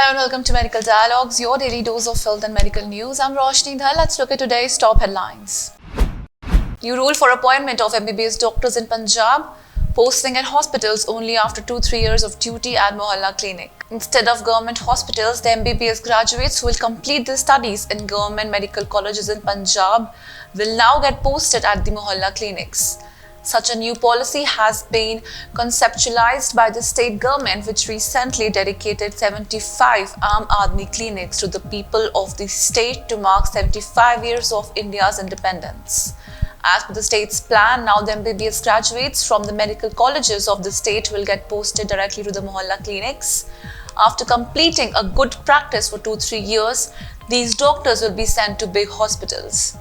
Hello and welcome to Medical Dialogues, your daily dose of health and medical news. I'm Roshni Dhar. Let's look at today's top headlines. New rule for appointment of MBBS doctors in Punjab, posting at hospitals only after 2-3 years of duty at Mohalla clinic. Instead of government hospitals, the MBBS graduates who will complete their studies in government medical colleges in Punjab will now get posted at the Mohalla clinics. Such a new policy has been conceptualized by the state government, which recently dedicated 75 Aam Aadmi clinics to the people of the state to mark 75 years of India's independence. As per the state's plan, now the MBBS graduates from the medical colleges of the state will get posted directly to the Mohalla clinics. After completing a good practice for 2-3 years, these doctors will be sent to big hospitals.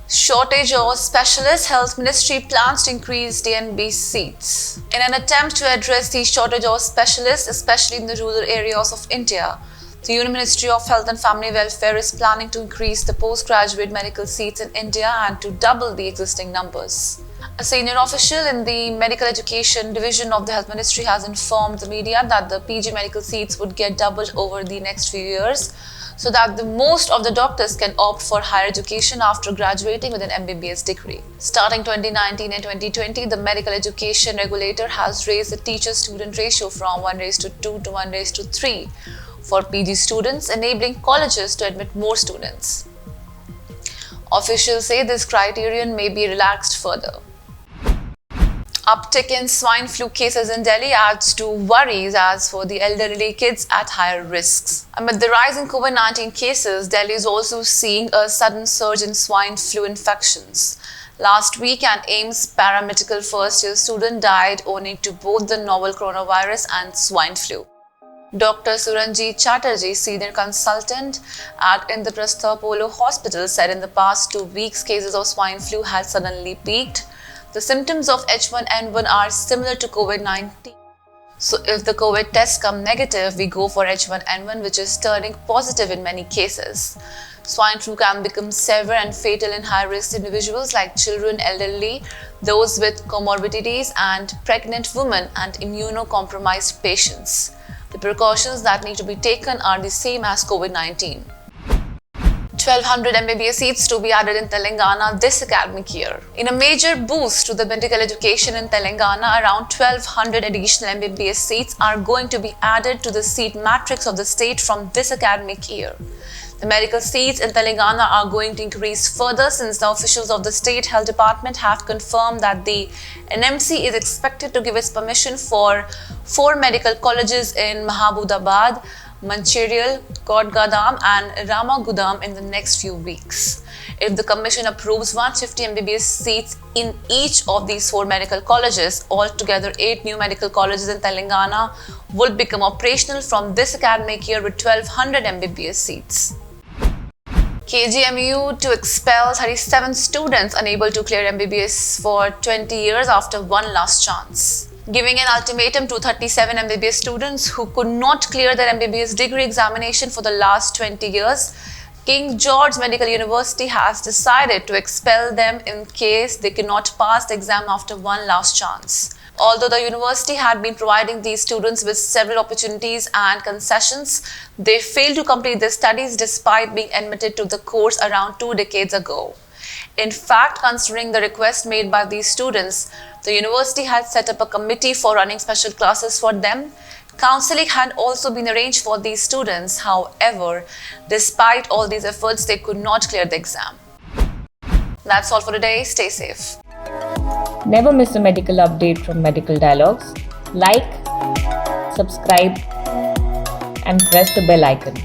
Shortage of specialists, Health Ministry plans to increase DNB seats. In an attempt to address the shortage of specialists, especially in the rural areas of India, the Union Ministry of Health and Family Welfare is planning to increase the postgraduate medical seats in India and to double the existing numbers. A senior official in the Medical Education Division of the Health Ministry has informed the media that the PG medical seats would get doubled over the next few years, so that the most of the doctors can opt for higher education after graduating with an MBBS degree. Starting 2019 and 2020, the medical education regulator has raised the teacher-student ratio from 1:2 to 1:3 for PG students, enabling colleges to admit more students. Officials say this criterion may be relaxed further. Uptick in swine flu cases in Delhi adds to worries as for the elderly kids at higher risks. Amid the rise in COVID-19 cases, Delhi is also seeing a sudden surge in swine flu infections. Last week, an AIIMS paramedical first-year student died owing to both the novel coronavirus and swine flu. Dr. Suranjit Chatterjee, senior consultant at Indraprastha Apollo Hospital, said in the past 2 weeks, cases of swine flu had suddenly peaked. The symptoms of H1N1 are similar to COVID-19. So if the COVID tests come negative, we go for H1N1, which is turning positive in many cases. Swine flu can become severe and fatal in high-risk individuals like children, elderly, those with comorbidities, and pregnant women and immunocompromised patients. The precautions that need to be taken are the same as COVID-19. 1,200 MBBS seats to be added in Telangana this academic year. In a major boost to the medical education in Telangana, around 1,200 additional MBBS seats are going to be added to the seat matrix of the state from this academic year. The medical seats in Telangana are going to increase further since the officials of the State Health Department have confirmed that the NMC is expected to give its permission for 4 medical colleges in Mahabubabad, Mancherial, Kodgadam and Ramagundam in the next few weeks. If the Commission approves 150 MBBS seats in each of these 4 medical colleges, altogether 8 new medical colleges in Telangana will become operational from this academic year with 1,200 MBBS seats. KGMU to expel 37 students unable to clear MBBS for 20 years after one last chance. Giving an ultimatum to 37 MBBS students who could not clear their MBBS degree examination for the last 20 years, King George Medical University has decided to expel them in case they cannot pass the exam after one last chance. Although the university had been providing these students with several opportunities and concessions, they failed to complete their studies despite being admitted to the course around 2 decades ago. In fact, considering the request made by these students, the university had set up a committee for running special classes for them. Counseling had also been arranged for these students. However, despite all these efforts, they could not clear the exam. That's all for today. Stay safe. Never miss a medical update from Medical Dialogues. Like, subscribe, and press the bell icon.